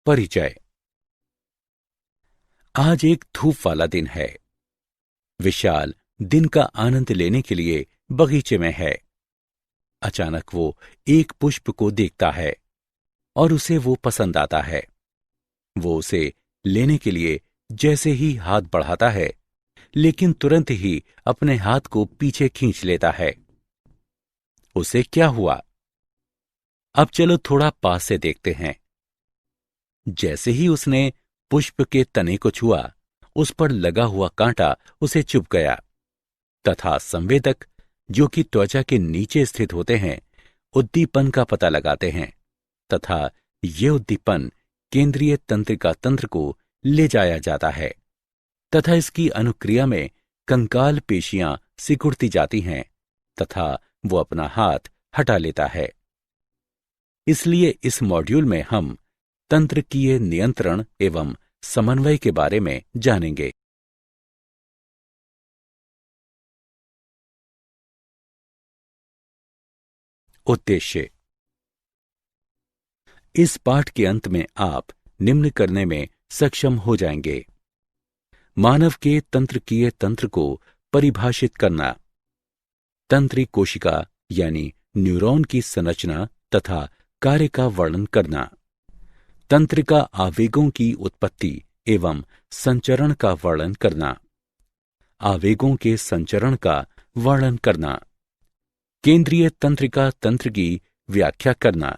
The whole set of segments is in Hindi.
परिचय। आज एक धूप वाला दिन है। विशाल दिन का आनंद लेने के लिए बगीचे में है। अचानक वो एक पुष्प को देखता है और उसे वो पसंद आता है। वो उसे लेने के लिए जैसे ही हाथ बढ़ाता है, लेकिन तुरंत ही अपने हाथ को पीछे खींच लेता है। उसे क्या हुआ? अब चलो थोड़ा पास से देखते हैं। जैसे ही उसने पुष्प के तने को छुआ, उस पर लगा हुआ कांटा उसे चुभ गया तथा संवेदक, जो कि त्वचा के नीचे स्थित होते हैं, उद्दीपन का पता लगाते हैं तथा ये उद्दीपन केंद्रीय तंत्रिका तंत्र को ले जाया जाता है तथा इसकी अनुक्रिया में कंकाल पेशियां सिकुड़ती जाती हैं तथा वो अपना हाथ हटा लेता है। इसलिए इस मॉड्यूल में हम तंत्रिकीय नियंत्रण एवं समन्वय के बारे में जानेंगे। उद्देश्य। इस पाठ के अंत में आप निम्न करने में सक्षम हो जाएंगे: मानव के तंत्रिकीय तंत्र को परिभाषित करना, तंत्री कोशिका यानी न्यूरॉन की संरचना तथा कार्य का वर्णन करना, तंत्रिका आवेगों की उत्पत्ति एवं संचरण का वर्णन करना, आवेगों के संचरण का वर्णन करना, केंद्रीय तंत्रिका तंत्र की व्याख्या करना,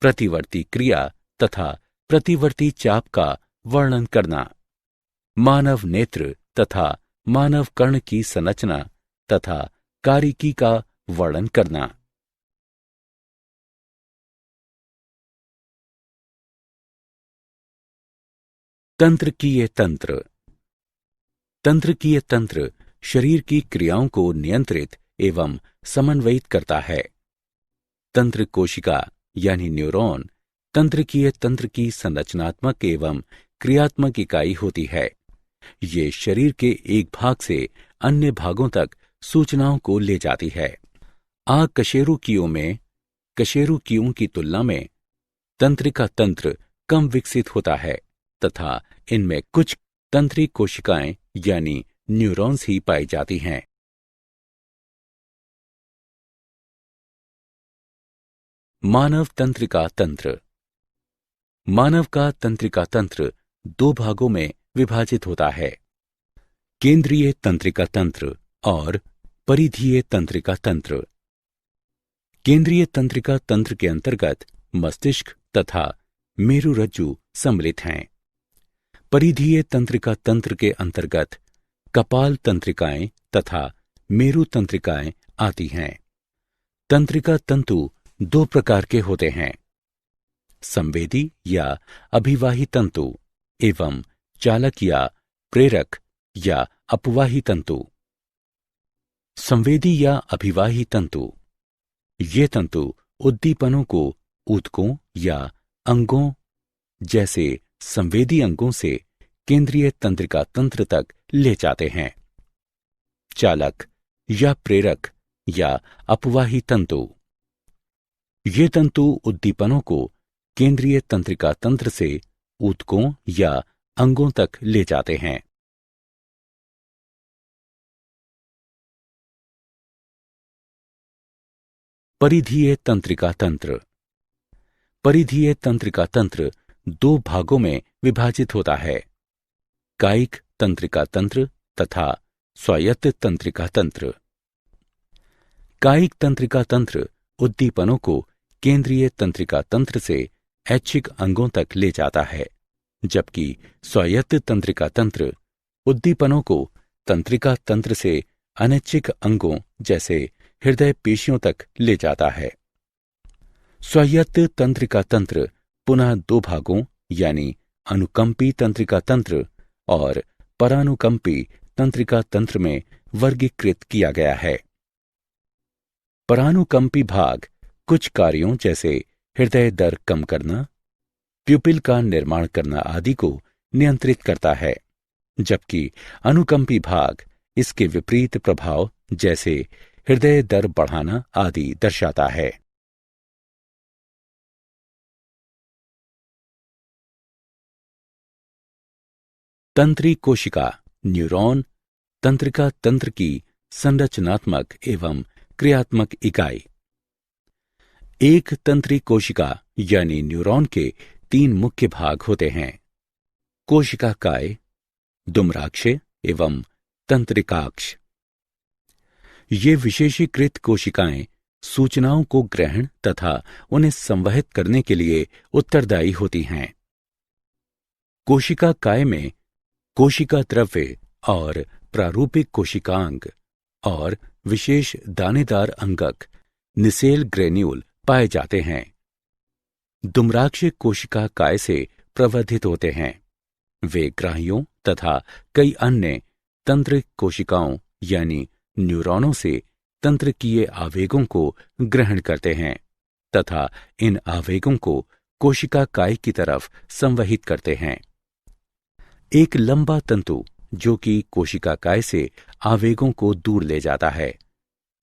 प्रतिवर्ती क्रिया तथा प्रतिवर्ती चाप का वर्णन करना, मानव नेत्र तथा मानव कर्ण की संरचना तथा कारिकी का वर्णन करना। तंत्रिकीय तंत्र। तंत्रिकीय तंत्र शरीर की क्रियाओं को नियंत्रित एवं समन्वयित करता है। तंत्र कोशिका यानी न्यूरॉन तंत्रिकीय तंत्र की संरचनात्मक एवं क्रियात्मक इकाई होती है। ये शरीर के एक भाग से अन्य भागों तक सूचनाओं को ले जाती है। कशेरुकियों में कशेरुकियों की तुलना में तंत्रिका तंत्र कम विकसित होता है तथा इनमें कुछ तंत्री कोशिकाएं यानी न्यूरॉन्स ही पाई जाती हैं। मानव तंत्रिका तंत्र। मानव का तंत्रिका तंत्र दो भागों में विभाजित होता है: केंद्रीय तंत्रिका तंत्र और परिधीय तंत्रिका तंत्र। केंद्रीय तंत्रिका तंत्र के अंतर्गत मस्तिष्क तथा मेरुरज्जु सम्मिलित हैं। परिधीय तंत्रिका तंत्र के अंतर्गत कपाल तंत्रिकाएं तथा मेरु तंत्रिकाएं आती हैं। तंत्रिका तंतु दो प्रकार के होते हैं: संवेदी या अभिवाही तंतु एवं चालक या प्रेरक या अपवाही तंतु। संवेदी या अभिवाही तंतु, ये तंतु उद्दीपनों को ऊतकों या अंगों जैसे संवेदी अंगों से केंद्रीय तंत्रिका तंत्र तक ले जाते हैं। चालक या प्रेरक या अपवाही तंतु, ये तंतु उद्दीपनों को केंद्रीय तंत्रिका तंत्र से ऊतकों या अंगों तक ले जाते हैं। परिधीय तंत्रिका तंत्र। परिधीय तंत्रिका तंत्र दो भागों में विभाजित होता है: कायिक तंत्रिका तंत्र तथा स्वायत्त तंत्रिका तंत्र। कायिक तंत्रिका तंत्र उद्दीपनों को केंद्रीय तंत्रिका तंत्र से ऐच्छिक अंगों तक ले जाता है, जबकि स्वायत्त तंत्रिका तंत्र उद्दीपनों को तंत्रिका तंत्र से अनैच्छिक अंगों जैसे हृदय पेशियों तक ले जाता है। स्वायत्त तंत्रिका तंत्र पुनः दो भागों यानी अनुकंपी तंत्रिका तंत्र और परानुकंपी तंत्रिका तंत्र में वर्गीकृत किया गया है। परानुकंपी भाग कुछ कार्यों जैसे हृदय दर कम करना, प्यूपिल का निर्माण करना आदि को नियंत्रित करता है, जबकि अनुकंपी भाग इसके विपरीत प्रभाव जैसे हृदय दर बढ़ाना आदि दर्शाता है। तंत्री कोशिका न्यूरॉन तंत्रिका तंत्र की संरचनात्मक एवं क्रियात्मक इकाई। एक तंत्री कोशिका यानी न्यूरॉन के 3 मुख्य भाग होते हैं, कोशिका काय, दुम्राक्ष एवं तंत्रिकाक्ष। ये विशेषीकृत कोशिकाएं सूचनाओं को ग्रहण तथा उन्हें संवहित करने के लिए उत्तरदायी होती हैं। कोशिका काय में कोशिका द्रव्य और प्रारूपिक कोशिकांग और विशेष दानेदार अंगक निसेल ग्रेन्यूल पाए जाते हैं। दुम्राक्ष कोशिका काय से प्रवर्धित होते हैं। वे ग्राहियों तथा कई अन्य तंत्रिक कोशिकाओं यानी न्यूरॉनों से तंत्रिकीय आवेगों को ग्रहण करते हैं तथा इन आवेगों को कोशिका काय की तरफ संवहित करते हैं। एक लंबा तंतु जो कि कोशिका काय से आवेगों को दूर ले जाता है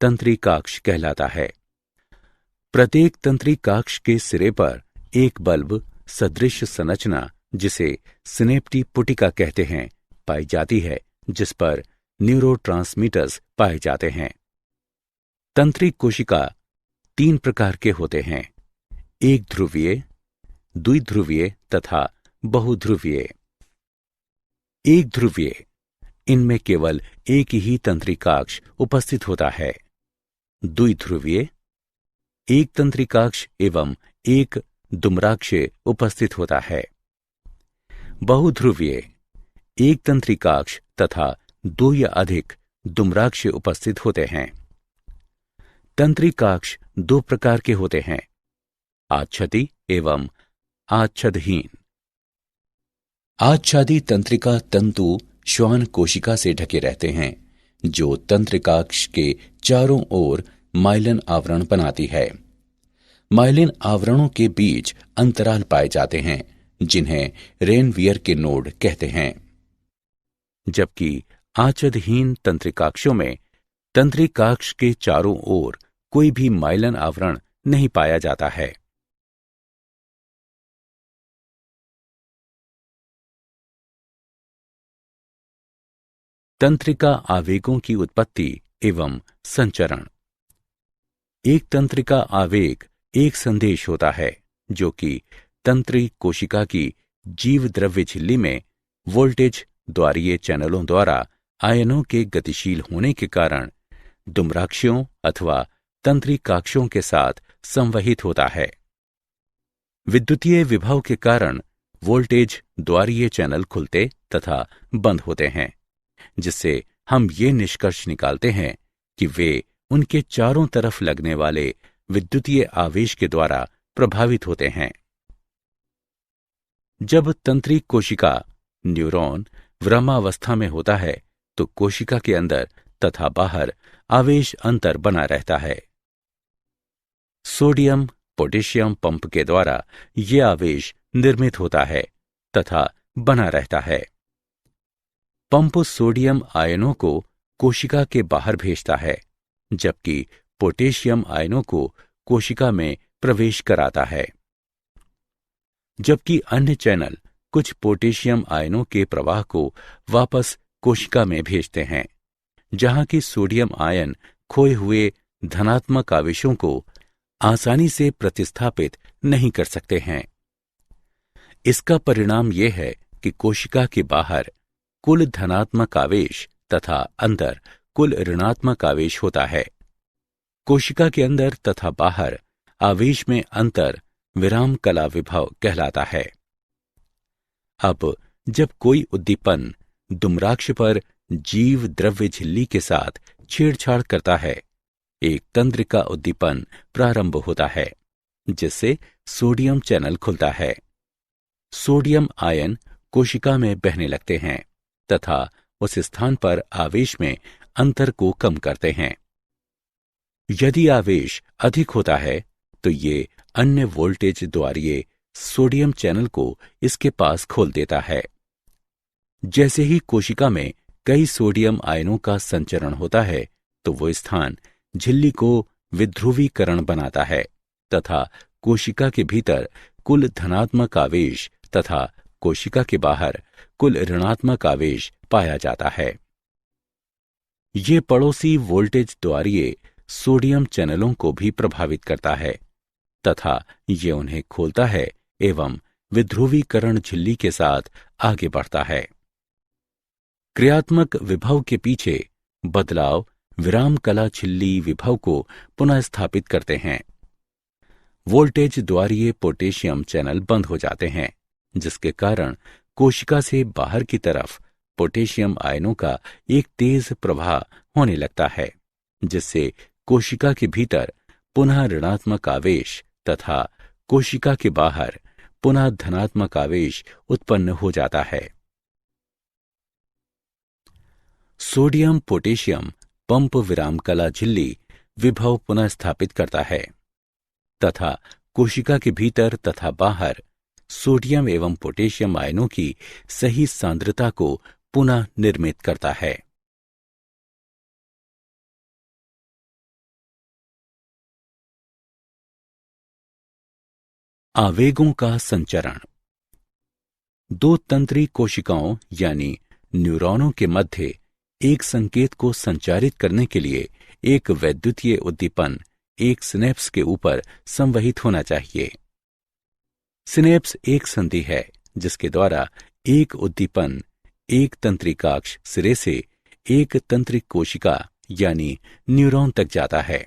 तंत्रिकाक्ष कहलाता है। प्रत्येक तंत्रिकाक्ष के सिरे पर एक बल्ब सदृश संरचना जिसे सिनेप्टी पुटिका कहते हैं पाई जाती है, जिस पर न्यूरोट्रांसमीटर्स पाए जाते हैं। तंत्रिक कोशिका 3 प्रकार के होते हैं, एक ध्रुवीय, द्विध्रुवीय तथा बहुध्रुवीय। एक ध्रुवीय, इनमें केवल एक ही तंत्रिकाक्ष उपस्थित होता है। द्विध्रुवीय, एक तंत्रिकाक्ष एवं एक दुम्राक्ष उपस्थित होता है। बहुध्रुवीय, एक तंत्रिकाक्ष तथा 2 या अधिक दुम्राक्ष उपस्थित होते हैं। तंत्रिकाक्ष 2 प्रकार के होते हैं, आच्छादी एवं आच्छादहीन। आच्छादी तंत्रिका तंतु श्वान कोशिका से ढके रहते हैं, जो तंत्रिकाक्ष के चारों ओर माइलिन आवरण बनाती है। माइलिन आवरणों के बीच अंतराल पाए जाते हैं, जिन्हें रेनवियर के नोड कहते हैं। जबकि आच्छादहीन तंत्रिकाक्षों में तंत्रिकाक्ष के चारों ओर कोई भी माइलिन आवरण नहीं पाया जाता है। तंत्रिका आवेगों की उत्पत्ति एवं संचरण। एक तंत्रिका आवेग एक संदेश होता है जो कि तंत्रिक कोशिका की जीव द्रव्य झिल्ली में वोल्टेज द्वारीय चैनलों द्वारा आयनों के गतिशील होने के कारण दुम्राक्षों अथवा तंत्रिकाक्षों के साथ संवहित होता है। विद्युतीय विभव के कारण वोल्टेज द्वारीय चैनल खुलते तथा बंद होते हैं, जिससे हम ये निष्कर्ष निकालते हैं कि वे उनके चारों तरफ लगने वाले विद्युतीय आवेश के द्वारा प्रभावित होते हैं। जब तंत्रिक कोशिका न्यूरॉन विरामावस्था में होता है तो कोशिका के अंदर तथा बाहर आवेश अंतर बना रहता है। सोडियम पोटेशियम पंप के द्वारा यह आवेश निर्मित होता है तथा बना रहता है। पंप सोडियम आयनों को कोशिका के बाहर भेजता है, जबकि पोटेशियम आयनों को कोशिका में प्रवेश कराता है। जबकि अन्य चैनल कुछ पोटेशियम आयनों के प्रवाह को वापस कोशिका में भेजते हैं, जहां की सोडियम आयन खोए हुए धनात्मक आवेशों को आसानी से प्रतिस्थापित नहीं कर सकते हैं। इसका परिणाम यह है कि कोशिका के बाहर कुल धनात्मक आवेश तथा अंदर कुल ऋणात्मक आवेश होता है। कोशिका के अंदर तथा बाहर आवेश में अंतर विराम कला विभव कहलाता है। अब जब कोई उद्दीपन दुम्राक्ष पर जीव द्रव्य झिल्ली के साथ छेड़छाड़ करता है, एक तंत्रिका उद्दीपन प्रारंभ होता है, जिससे सोडियम चैनल खुलता है। सोडियम आयन कोशिका में बहने लगते हैं तथा उस स्थान पर आवेश में अंतर को कम करते हैं। यदि आवेश अधिक होता है तो ये अन्य वोल्टेज द्वारीय सोडियम चैनल को इसके पास खोल देता है। जैसे ही कोशिका में कई सोडियम आयनों का संचरण होता है तो वो स्थान झिल्ली को विध्रुवीकरण बनाता है तथा कोशिका के भीतर कुल धनात्मक आवेश तथा कोशिका के बाहर कुल ऋणात्मक आवेश पाया जाता है। ये पड़ोसी वोल्टेज द्वारीय सोडियम चैनलों को भी प्रभावित करता है तथा ये उन्हें खोलता है एवं विध्रुवीकरण झिल्ली के साथ आगे बढ़ता है। क्रियात्मक विभव के पीछे बदलाव विराम कला झिल्ली विभव को पुनः स्थापित करते हैं। वोल्टेज द्वारीय पोटेशियम चैनल बंद हो जाते हैं, जिसके कारण कोशिका से बाहर की तरफ पोटेशियम आयनों का एक तेज प्रवाह होने लगता है, जिससे कोशिका के भीतर पुनः ऋणात्मक आवेश तथा कोशिका के बाहर पुनः धनात्मक आवेश उत्पन्न हो जाता है। सोडियम पोटेशियम पंप विराम कला झिल्ली विभव पुनः स्थापित करता है तथा कोशिका के भीतर तथा बाहर सोडियम एवं पोटेशियम आयनों की सही सांद्रता को पुनः निर्मित करता है। आवेगों का संचरण। दो तंत्री कोशिकाओं यानी न्यूरॉनों के मध्य एक संकेत को संचारित करने के लिए एक वैद्युतीय उद्दीपन एक सिनेप्स के ऊपर संवहित होना चाहिए। सिनेप्स एक संधि है जिसके द्वारा एक उद्दीपन एक तंत्रिकाक्ष सिरे से एक तंत्रिक कोशिका यानी न्यूरॉन तक जाता है।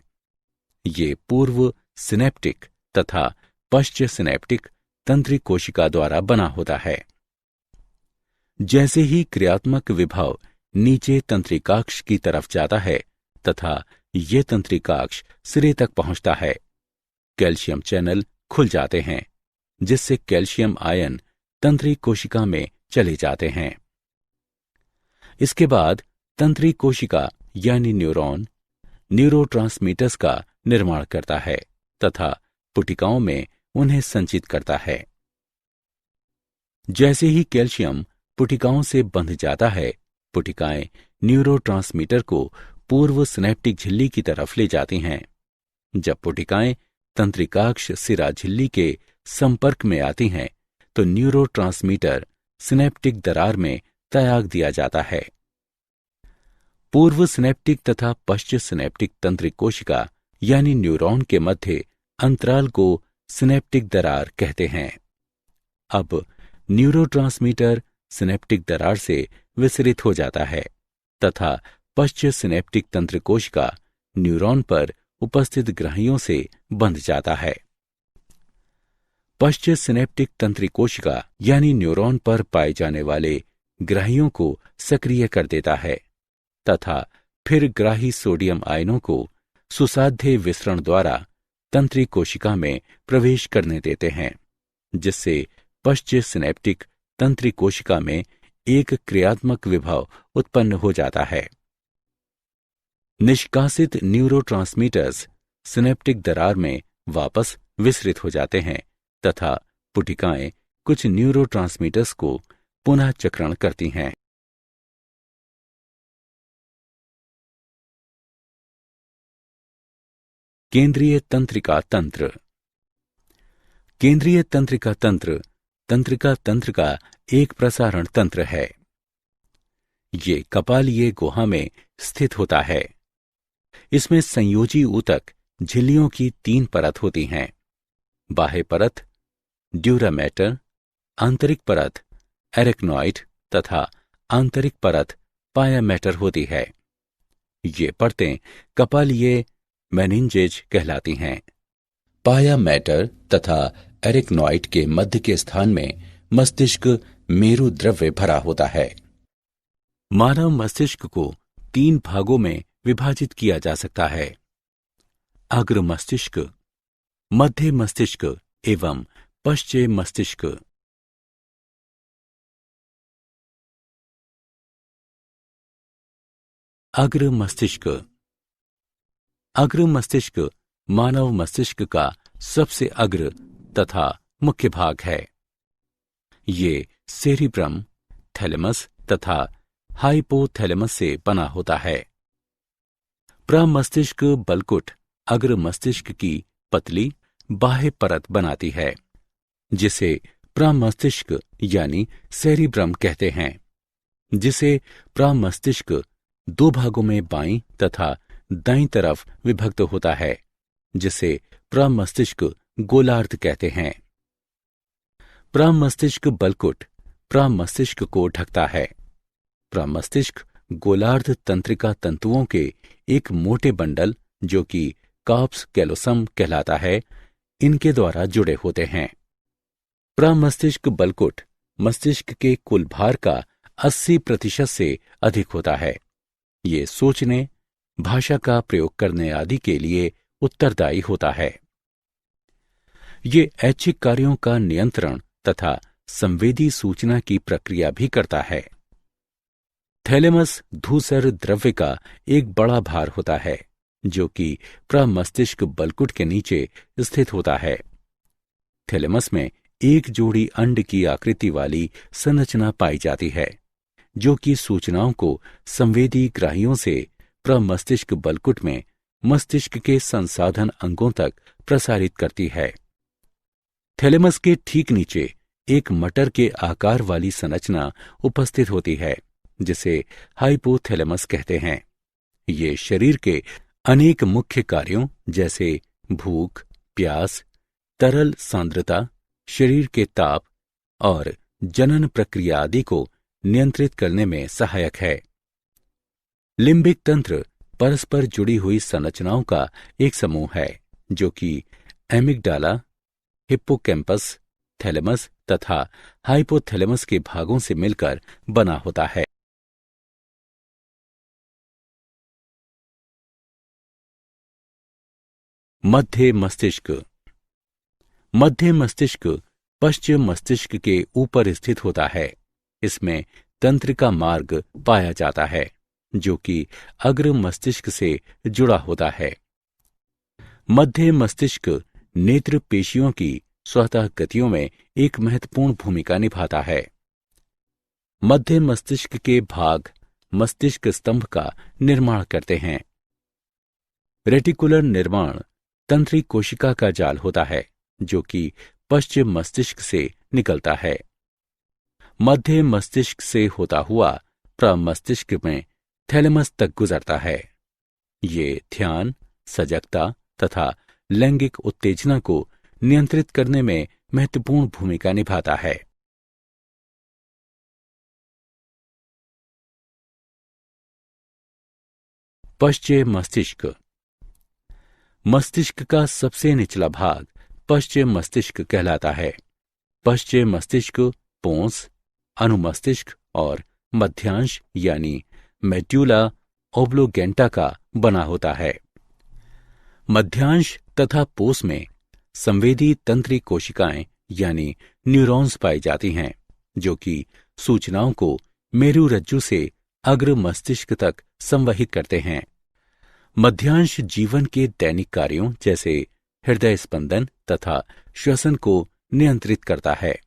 ये पूर्व सिनेप्टिक तथा पश्च सिनेप्टिक तंत्रिक कोशिका द्वारा बना होता है। जैसे ही क्रियात्मक विभव नीचे तंत्रिकाक्ष की तरफ जाता है तथा ये तंत्रिकाक्ष सिरे तक पहुंचता है, कैल्शियम चैनल खुल जाते हैं, जिससे कैल्शियम आयन तंत्रिक कोशिका में चले जाते हैं। इसके बाद तंत्रिक कोशिका यानी न्यूरॉन न्यूरोट्रांसमीटर्स का निर्माण करता है तथा पुटिकाओं में उन्हें संचित करता है। जैसे ही कैल्शियम पुटिकाओं से बंध जाता है, पुटिकाएं न्यूरोट्रांसमीटर को पूर्व सिनेप्टिक झिल्ली की तरफ ले जाती हैं। जब पुटिकाएं तंत्रिकाक्ष सिरा झिल्ली के संपर्क में आती हैं, तो न्यूरोट्रांसमीटर सिनेप्टिक दरार में त्याग दिया जाता है। पूर्व सिनेप्टिक तथा पश्च सिनेप्टिक तंत्रिक कोशिका यानी न्यूरॉन के मध्य अंतराल को सिनेप्टिक दरार कहते हैं। अब न्यूरोट्रांसमीटर सिनेप्टिक दरार से विसरित हो जाता है तथा पश्च सिनेप्टिक तंत्रिक कोशिका न्यूरॉन पर उपस्थित ग्रहियों से बंध जाता है। पश्च सिनेप्टिक तंत्रिक कोशिका यानी न्यूरॉन पर पाए जाने वाले ग्रहियों को सक्रिय कर देता है तथा फिर ग्राही सोडियम आयनों को सुसाध्य विसरण द्वारा तंत्रिक कोशिका में प्रवेश करने देते हैं, जिससे पश्च सिनेप्टिक तंत्रिक कोशिका में एक क्रियात्मक विभव उत्पन्न हो जाता है। निष्कासित न्यूरोट्रांसमीटर्स सिनेप्टिक दरार में वापस विसरित हो जाते हैं तथा पुटिकाएं कुछ न्यूरोट्रांसमीटर्स को पुनः चक्रण करती हैं। केंद्रीय तंत्रिका तंत्र। केंद्रीय तंत्रिका तंत्र तंत्रिका तंत्र का एक प्रसारण तंत्र है। ये कपालीय गुहा में स्थित होता है। इसमें संयोजी ऊतक झिल्लियों की 3 परत होती हैं। बाह्य परत ड्यूरामेटर, आंतरिक परत एरेक्नॉइड तथा आंतरिक परत पायामेटर होती है। ये परतें कपालीय मेनिंजेज कहलाती हैं। पायामेटर तथा एरेक्नॉइड के मध्य के स्थान में मस्तिष्क मेरु द्रव्य भरा होता है। मानव मस्तिष्क को 3 भागों में विभाजित किया जा सकता है: अग्र मस्तिष्क, मध्य मस्तिष्क एवं पश्चिम मस्तिष्क। अग्र मस्तिष्क। अग्र मस्तिष्क मानव मस्तिष्क का सबसे अग्र तथा मुख्य भाग है। ये सेरिब्रम, थैलेमस तथा हाइपोथैलेमस से बना होता है। प्रमस्तिष्क बलकुट अग्र मस्तिष्क की पतली बाह्य परत बनाती है, जिसे प्रामस्तिष्क यानी सेरिब्रम कहते हैं, जिसे प्रामस्तिष्क दो भागों में बाईं तथा दाईं तरफ विभक्त होता है, जिसे प्रामस्तिष्क गोलार्ध कहते हैं। प्रामस्तिष्क बलकुट प्रामस्तिष्क को ढकता है। प्रामस्तिष्क गोलार्ध तंत्रिका तंतुओं के एक मोटे बंडल, जो कि कार्प्स कैलोसम कहलाता है, इनके द्वारा जुड़े होते हैं। प्रामस्तिष्क बलकुट मस्तिष्क के कुल भार का 80% से अधिक होता है। ये सोचने, भाषा का प्रयोग करने आदि के लिए उत्तरदायी होता है। ये ऐच्छिक कार्यों का नियंत्रण तथा संवेदी सूचना की प्रक्रिया भी करता है। थैलेमस धूसर द्रव्य का एक बड़ा भार होता है, जो कि प्रमस्तिष्क बलकुट के नीचे स्थित होता है। थैलेमस में एक जोड़ी अंड की आकृति वाली संरचना पाई जाती है, जो कि सूचनाओं को संवेदी ग्राहियों से प्रमस्तिष्क बलकुट में मस्तिष्क के संसाधन अंगों तक प्रसारित करती है। थैलेमस के ठीक नीचे एक मटर के आकार वाली संरचना उपस्थित होती है, जिसे हाइपोथैलेमस कहते हैं। ये शरीर के अनेक मुख्य कार्यों जैसे भूख, प्यास, तरल सांद्रता, शरीर के ताप और जनन प्रक्रिया आदि को नियंत्रित करने में सहायक है। लिम्बिक तंत्र परस्पर जुड़ी हुई संरचनाओं का एक समूह है, जो कि एमिगडाला, हिप्पोकैम्पस, थैलेमस तथा हाइपोथैलेमस के भागों से मिलकर बना होता है। मध्य मस्तिष्क मध्य मस्तिष्क पश्चिम मस्तिष्क के ऊपर स्थित होता है। इसमें तंत्रिका मार्ग पाया जाता है, जो कि अग्र मस्तिष्क से जुड़ा होता है। मध्य मस्तिष्क नेत्र पेशियों की स्वतः गतियों में एक महत्वपूर्ण भूमिका निभाता है। मध्य मस्तिष्क के भाग मस्तिष्क स्तंभ का निर्माण करते हैं। रेटिकुलर निर्माण तंत्रिक कोशिका का जाल होता है, जो कि पश्चिम मस्तिष्क से निकलता है। मध्य मस्तिष्क से होता हुआ प्रमस्तिष्क में थैलेमस तक गुजरता है। ये ध्यान, सजगता तथा लैंगिक उत्तेजना को नियंत्रित करने में महत्वपूर्ण भूमिका निभाता है। पश्चिम मस्तिष्क मस्तिष्क का सबसे निचला भाग पश्चिम मस्तिष्क कहलाता है। पश्चिम मस्तिष्क पोंस, अनुमस्तिष्क और मध्यांश यानी मेड्यूला ओब्लोगेंटा का बना होता है। मध्यांश तथा पोस में संवेदी तंत्रिक कोशिकाएं यानी न्यूरॉन्स पाई जाती हैं, जो कि सूचनाओं को मेरुरज्जु से अग्र मस्तिष्क तक संवहित करते हैं। मध्यांश जीवन के दैनिक कार्यों जैसे हृदय स्पंदन तथा श्वसन को नियंत्रित करता है।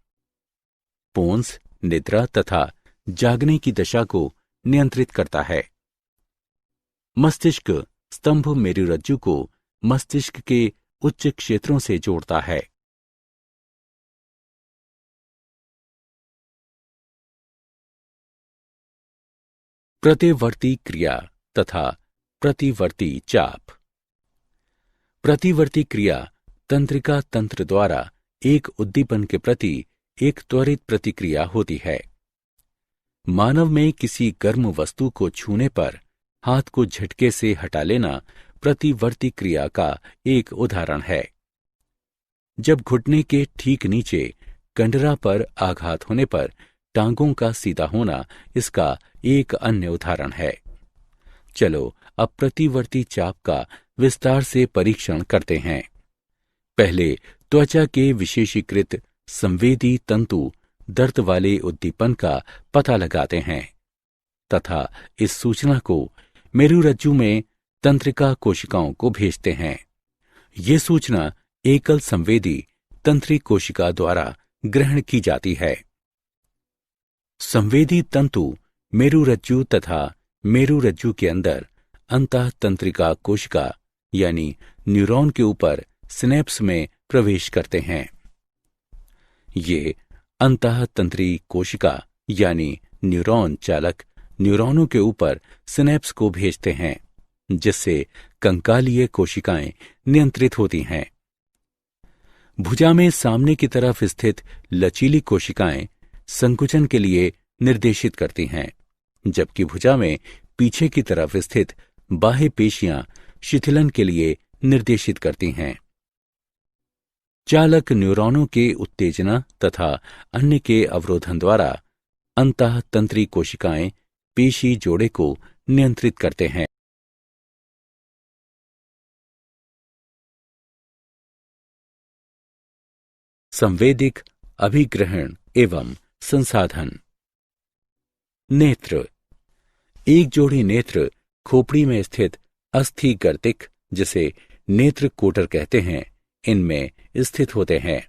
पोन्स निद्रा तथा जागने की दशा को नियंत्रित करता है। मस्तिष्क स्तंभ मेरुरज्जु को मस्तिष्क के उच्च क्षेत्रों से जोड़ता है। प्रतिवर्ती क्रिया तथा प्रतिवर्ती चाप। प्रतिवर्ती क्रिया तंत्रिका तंत्र द्वारा एक उद्दीपन के प्रति एक त्वरित प्रतिक्रिया होती है। मानव में किसी गर्म वस्तु को छूने पर हाथ को झटके से हटा लेना प्रतिवर्ती क्रिया का एक उदाहरण है। जब घुटने के ठीक नीचे कंडरा पर आघात होने पर टांगों का सीधा होना इसका एक अन्य उदाहरण है। चलो अब प्रतिवर्ती चाप का विस्तार से परीक्षण करते हैं। पहले त्वचा के विशेषीकृत संवेदी तंतु दर्द वाले उद्दीपन का पता लगाते हैं तथा इस सूचना को मेरुरज्जु में तंत्रिका कोशिकाओं को भेजते हैं। ये सूचना एकल संवेदी तंत्रिक कोशिका द्वारा ग्रहण की जाती है। संवेदी तंतु मेरुरज्जु तथा मेरुरज्जु के अंदर अंतःतंत्रिका कोशिका यानी न्यूरॉन के ऊपर सिनेप्स में प्रवेश करते हैं। ये अंतःतंत्री कोशिका यानी न्यूरॉन चालक न्यूरॉनों के ऊपर सिनेप्स को भेजते हैं, जिससे कंकालीय कोशिकाएं नियंत्रित होती हैं। भुजा में सामने की तरफ स्थित लचीली कोशिकाएं संकुचन के लिए निर्देशित करती हैं, जबकि भुजा में पीछे की तरफ स्थित बाह्य पेशियां शिथिलन के लिए निर्देशित करती हैं। चालक न्यूरॉनों के उत्तेजना तथा अन्य के अवरोधन द्वारा अंतःतंत्री कोशिकाएं पेशी जोड़े को नियंत्रित करते हैं। संवेदिक अभिग्रहण एवं संसाधन। नेत्र। एक जोड़ी नेत्र खोपड़ी में स्थित अस्थि गर्तिक, जिसे नेत्र कोटर कहते हैं, इनमें स्थित होते हैं।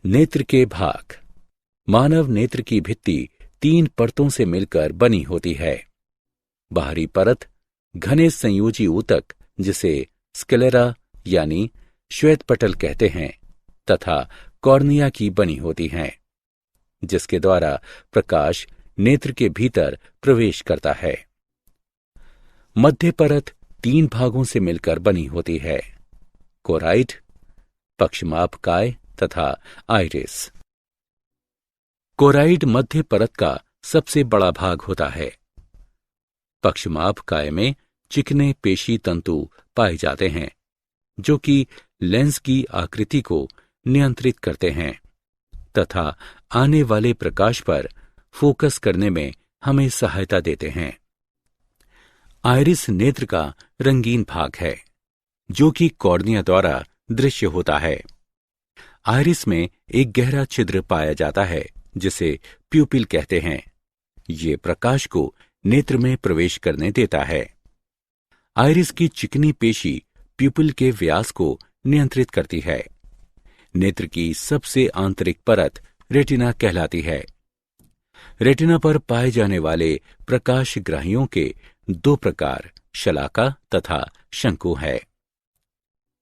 नेत्र के भाग। मानव नेत्र की भित्ति 3 परतों से मिलकर बनी होती है। बाहरी परत घने संयोजी ऊतक, जिसे स्क्लेरा यानी श्वेतपटल कहते हैं, तथा कॉर्निया की बनी होती हैं, जिसके द्वारा प्रकाश नेत्र के भीतर प्रवेश करता है। मध्य परत 3 भागों से मिलकर बनी होती है: कोराइड, पक्षमापकाय तथा आइरिस। कोराइड मध्य परत का सबसे बड़ा भाग होता है। पक्षमापकाय में चिकने पेशी तंतु पाए जाते हैं, जो कि लेंस की आकृति को नियंत्रित करते हैं तथा आने वाले प्रकाश पर फोकस करने में हमें सहायता देते हैं। आइरिस नेत्र का रंगीन भाग है, जो कि कॉर्निया द्वारा दृश्य होता है। आइरिस में एक गहरा छिद्र पाया जाता है, जिसे प्यूपिल कहते हैं। ये प्रकाश को नेत्र में प्रवेश करने देता है। आइरिस की चिकनी पेशी प्यूपिल के व्यास को नियंत्रित करती है। नेत्र की सबसे आंतरिक परत रेटिना कहलाती है। रेटिना पर पाए जाने वाले प्रकाशग्राहियों के 2 प्रकार शलाका तथा शंकु है।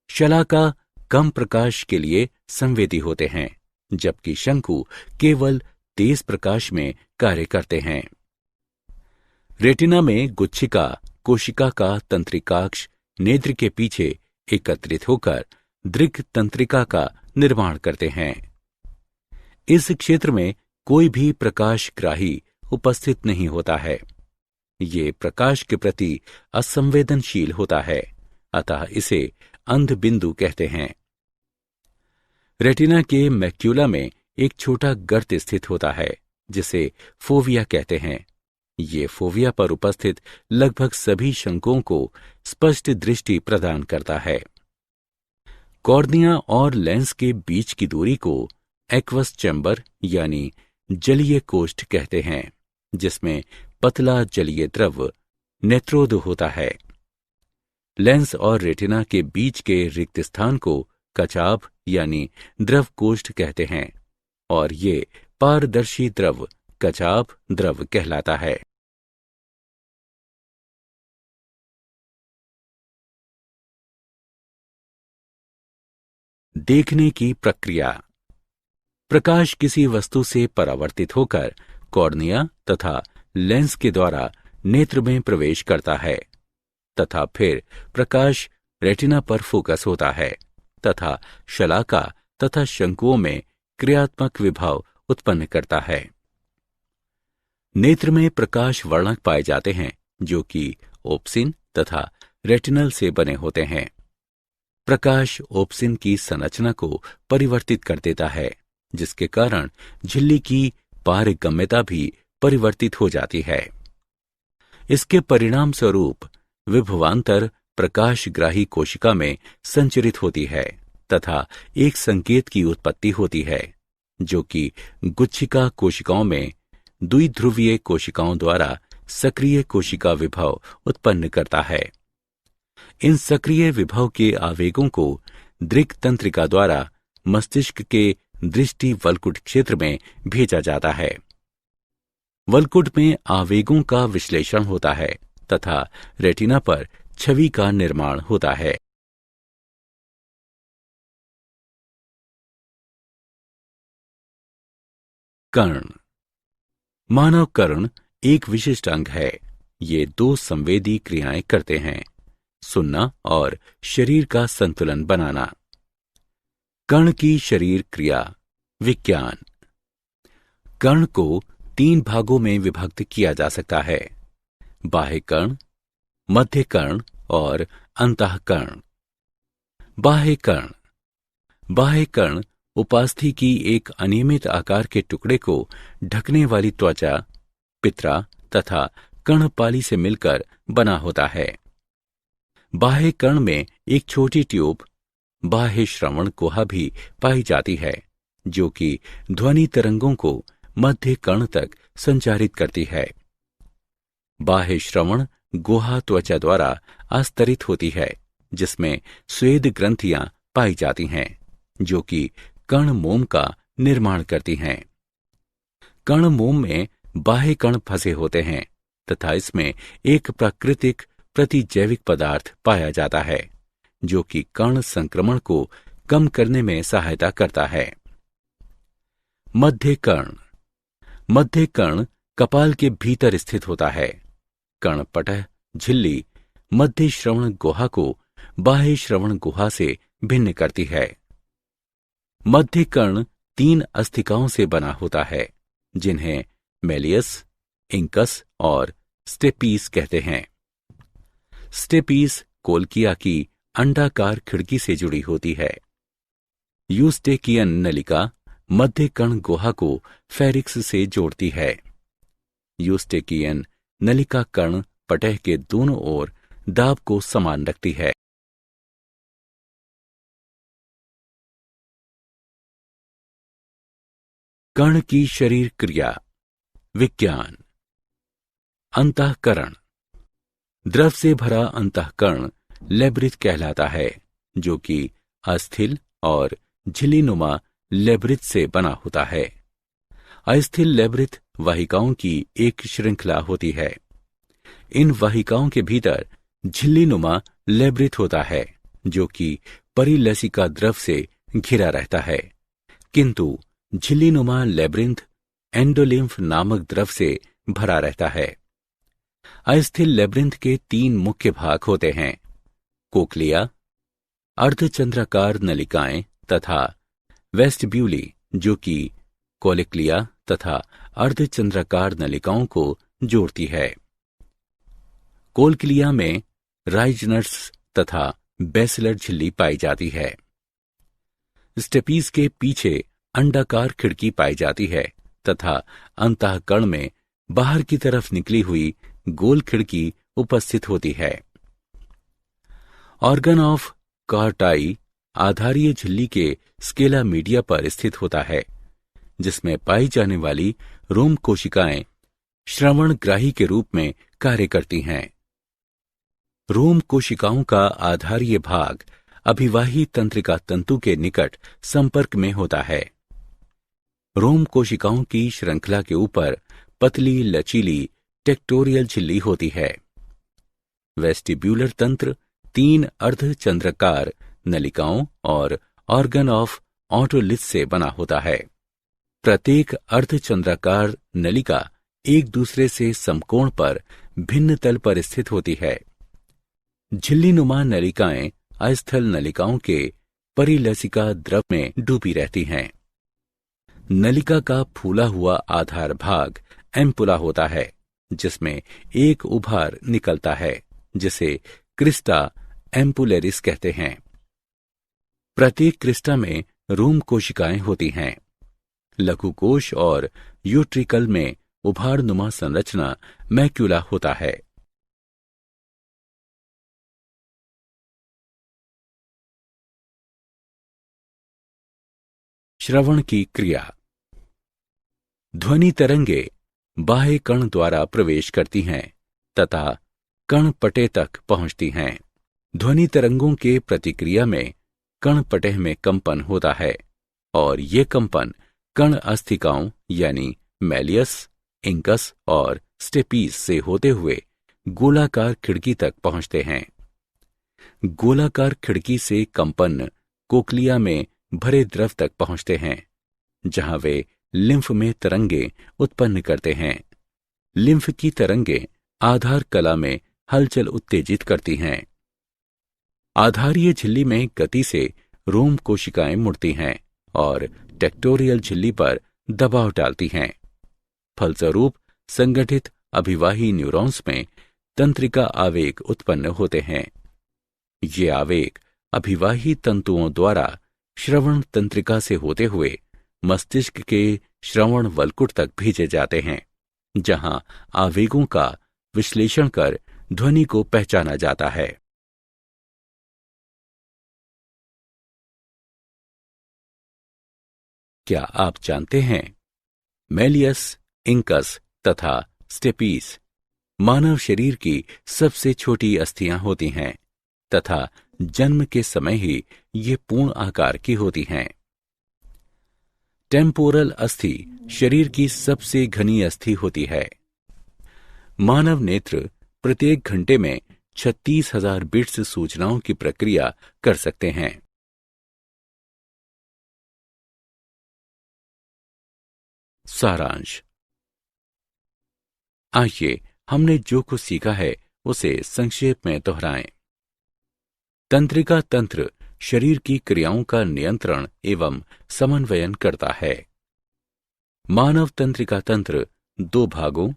शलाका कम प्रकाश के लिए संवेदी होते हैं, जबकि शंकु केवल तेज प्रकाश में कार्य करते हैं। रेटिना में गुच्छिका कोशिका का तंत्रिकाक्ष नेत्र के पीछे एकत्रित होकर दृक् तंत्रिका का निर्माण करते हैं। इस क्षेत्र में कोई भी प्रकाशग्राही उपस्थित नहीं होता है। ये प्रकाश के प्रति असंवेदनशील होता है, अतः इसे अंध बिंदु कहते हैं। रेटिना के मैक्यूला में एक छोटा गर्त स्थित होता है, जिसे फोविया कहते हैं। ये फोविया पर उपस्थित लगभग सभी शंकुओं को स्पष्ट दृष्टि प्रदान करता है। कॉर्निया और लेंस के बीच की दूरी को एक्वस चैम्बर यानी जलीय कोष्ठ कहते हैं, जिसमें पतला जलीय द्रव नेत्रोद होता है। लेंस और रेटिना के बीच के रिक्त स्थान को कचाभ यानी द्रव कोष्ठ कहते हैं, और ये पारदर्शी द्रव कचाभ द्रव कहलाता है। देखने की प्रक्रिया। प्रकाश किसी वस्तु से परावर्तित होकर कॉर्निया तथा लेंस के द्वारा नेत्र में प्रवेश करता है तथा फिर प्रकाश रेटिना पर फोकस होता है तथा शलाका तथा शंकुओं में क्रियात्मक विभव उत्पन्न करता है। नेत्र में प्रकाश वर्णक पाए जाते हैं, जो कि ओप्सिन तथा रेटिनल से बने होते हैं। प्रकाश ओप्सिन की संरचना को परिवर्तित कर देता है, जिसके कारण झिल्ली की पारगम्यता भी परिवर्तित हो जाती है। इसके परिणाम स्वरूप विभवांतर प्रकाशग्राही कोशिका में संचरित होती है तथा एक संकेत की उत्पत्ति होती है, जो कि गुच्छिका कोशिकाओं में द्विध्रुवीय कोशिकाओं द्वारा सक्रिय कोशिका विभव उत्पन्न करता है। इन सक्रिय विभव के आवेगों को दृक् तंत्रिका द्वारा मस्तिष्क के दृष्टि वल्कुट क्षेत्र में भेजा जाता है। वल्कुट में आवेगों का विश्लेषण होता है तथा रेटिना पर छवि का निर्माण होता है। कर्ण। मानव कर्ण एक विशिष्ट अंग है। ये दो संवेदी क्रियाएं करते हैं, सुनना और शरीर का संतुलन बनाना। कर्ण की शरीर क्रिया विज्ञान। कर्ण को 3 भागों में विभक्त किया जा सकता है: बाह्य कर्ण, मध्य कर्ण और अंतःकर्ण। बाह्य कर्ण। बाह्य कर्ण उपास्थि की एक अनियमित आकार के टुकड़े को ढकने वाली त्वचा, पित्रा तथा कर्णपाली से मिलकर बना होता है। बाह्य कर्ण में एक छोटी ट्यूब, बाह्य श्रवण गुहा भी पाई जाती है, जो कि ध्वनि तरंगों को मध्य कर्ण तक संचारित करती है। बाह्य श्रवण गुहा त्वचा द्वारा आस्तरित होती है, जिसमें स्वेद ग्रंथियां पाई जाती हैं, जो कि कर्ण मोम का निर्माण करती हैं। कर्ण मोम में बाह्य कण फंसे होते हैं तथा इसमें एक प्राकृतिक प्रतिजैविक पदार्थ पाया जाता है, जो कि कर्ण संक्रमण को कम करने में सहायता करता है। मध्य कर्ण। मध्य कर्ण कपाल के भीतर स्थित होता है। कर्णपटह झिल्ली मध्य श्रवण गुहा को बाह्य श्रवण गुहा से भिन्न करती है। मध्य कर्ण 3 अस्थिकाओं से बना होता है, जिन्हें मेलियस, इंकस और स्टेपीस कहते हैं। स्टेपीस कोल्किया की अंडाकार खिड़की से जुड़ी होती है। यूस्टेकियन नलिका मध्य कर्ण गुहा को फेरिक्स से जोड़ती है। यूस्टेकियन नलिका कर्ण पटह के दोनों ओर दाब को समान रखती है। कर्ण की शरीर क्रिया विज्ञान। अंतःकरण। द्रव से भरा अंतःकरण लेब्रिथ कहलाता है, जो कि अस्थिल और झिल्लीनुमा लेब्रिथ से बना होता है। अस्थिल लेब्रिथ वाहिकाओं की एक श्रृंखला होती है। इन वाहिकाओं के भीतर झिल्लीनुमा लेब्रिथ होता है, जो कि परिलसिका द्रव से घिरा रहता है, किंतु झिल्लीनुमा लेब्रिंथ एंडोलिम्फ नामक द्रव से भरा रहता है। अस्थिल लेब्रिंथ के 3 मुख्य भाग होते हैं: कोक्लिया, अर्धचंद्राकार नलिकाएं तथा वेस्टिब्यूली, जो कि कोलिक्लिया तथा अर्धचंद्राकार नलिकाओं को जोड़ती है। कोलक्लिया में राइजनर्स तथा बेसिलर झिल्ली पाई जाती है। स्टेपीज के पीछे अंडाकार खिड़की पाई जाती है तथा अंतःकर्ण में बाहर की तरफ निकली हुई गोल खिड़की उपस्थित होती है। ऑर्गन ऑफ कार्टाई आधारीय झिल्ली के स्केला मीडिया पर स्थित होता है, जिसमें पाई जाने वाली रोम कोशिकाएं श्रवणग्राही के रूप में कार्य करती हैं। रोम कोशिकाओं का आधारीय भाग अभिवाही तंत्रिका तंतु के निकट संपर्क में होता है। रोम कोशिकाओं की श्रृंखला के ऊपर पतली लचीली टेक्टोरियल झिल्ली होती है। वेस्टिब्यूलर तंत्र 3 अर्धचंद्राकार नलिकाओं और ऑर्गन ऑफ ऑटोलिथ से बना होता है। प्रत्येक अर्धचंद्राकार नलिका एक दूसरे से समकोण पर भिन्न तल पर स्थित होती है। झिल्लीनुमा नलिकाएं अस्थल नलिकाओं के परिलसिका द्रव में डूबी रहती हैं। नलिका का फूला हुआ आधार भाग एम्पुला होता है, जिसमें एक उभार निकलता है, जिसे क्रिस्टा एम्पुलेरिस कहते हैं। प्रत्येक क्रिस्टा में रोम कोशिकाएं होती हैं। लघु कोश और यूट्रिकल में उभारनुमा संरचना मैक्यूला होता है। श्रवण की क्रिया। ध्वनि तरंगे बाह्य कर्ण द्वारा प्रवेश करती हैं तथा कर्णपटे तक पहुंचती हैं। ध्वनि तरंगों के प्रतिक्रिया में कर्णपटह में कंपन होता है और ये कंपन कर्ण अस्थिकाओं यानी मेलियस, इंकस और स्टेपीस से होते हुए गोलाकार खिड़की तक पहुंचते हैं। गोलाकार खिड़की से कंपन कोक्लिया में भरे द्रव तक पहुंचते हैं, जहां वे लिम्फ में तरंगे उत्पन्न करते हैं। लिम्फ की तरंगे आधार कला में हलचल उत्तेजित करती हैं। आधारीय झिल्ली में गति से रोम कोशिकाएं मुड़ती हैं और टेक्टोरियल झिल्ली पर दबाव डालती हैं। फलस्वरूप संगठित अभिवाही न्यूरॉन्स में तंत्रिका आवेग उत्पन्न होते हैं। ये आवेग अभिवाही तंतुओं द्वारा श्रवण तंत्रिका से होते हुए मस्तिष्क के श्रवण वल्कुट तक भेजे जाते हैं, जहां आवेगों का विश्लेषण कर ध्वनि को पहचाना जाता है। क्या आप जानते हैं, मेलियस, इंकस तथा स्टेपीस मानव शरीर की सबसे छोटी अस्थियां होती हैं तथा जन्म के समय ही ये पूर्ण आकार की होती हैं। टेम्पोरल अस्थि शरीर की सबसे घनी अस्थि होती है। मानव नेत्र प्रत्येक घंटे में 36,000 बिट्स सूचनाओं की प्रक्रिया कर सकते हैं। सारांश। आइए हमने जो कुछ सीखा है उसे संक्षेप में दोहराएं। तंत्रिका तंत्र शरीर की क्रियाओं का नियंत्रण एवं समन्वयन करता है। मानव तंत्रिका तंत्र दो भागों,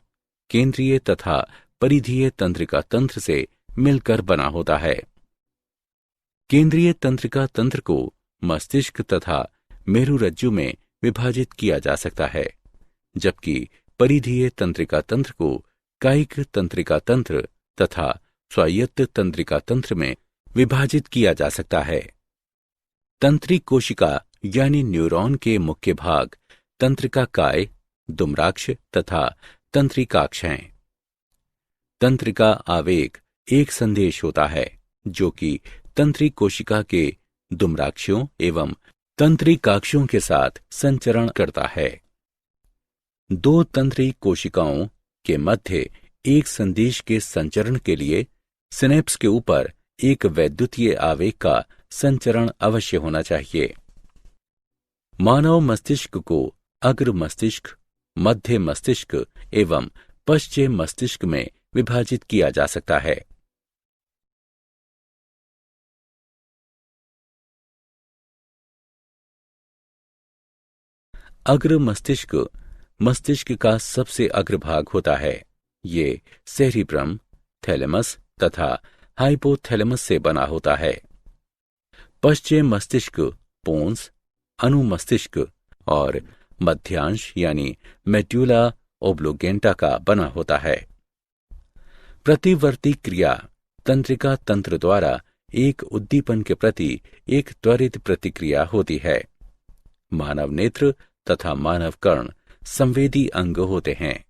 केंद्रीय तथा परिधीय तंत्रिका तंत्र से मिलकर बना होता है। केंद्रीय तंत्रिका तंत्र को मस्तिष्क तथा मेरुरज्जु में विभाजित किया जा सकता है, जबकि परिधीय तंत्रिका तंत्र को कायिक तंत्रिका तंत्र तथा स्वायत्त तंत्रिका तंत्र में विभाजित किया जा सकता है। तंत्रिक कोशिका यानी न्यूरॉन के मुख्य भाग तंत्रिका काय, दुम्राक्ष तथा तंत्रिकाक्ष हैं। तंत्रिका आवेग एक संदेश होता है जो कि तंत्रिक कोशिका के दुम्राक्षों एवं तंत्रिकाक्षों के साथ संचरण करता है। दो तंत्रिक कोशिकाओं के मध्य एक संदेश के संचरण के लिए सिनेप्स के ऊपर एक वैद्युतीय आवेग का संचरण अवश्य होना चाहिए। मानव मस्तिष्क को अग्र मस्तिष्क, मध्य मस्तिष्क एवं पश्चिम मस्तिष्क में विभाजित किया जा सकता है। अग्र मस्तिष्क मस्तिष्क का सबसे अग्रभाग होता है। ये सेरिब्रम, थैलेमस तथा हाइपोथैलेमस से बना होता है। पश्चिम मस्तिष्क पोन्स, अनुमस्तिष्क और मध्यांश यानी मेड्यूला ओब्लोगेंटा का बना होता है। प्रतिवर्ती क्रिया तंत्रिका तंत्र द्वारा एक उद्दीपन के प्रति एक त्वरित प्रतिक्रिया होती है। मानव नेत्र तथा मानव कर्ण संवेदी अंग होते हैं।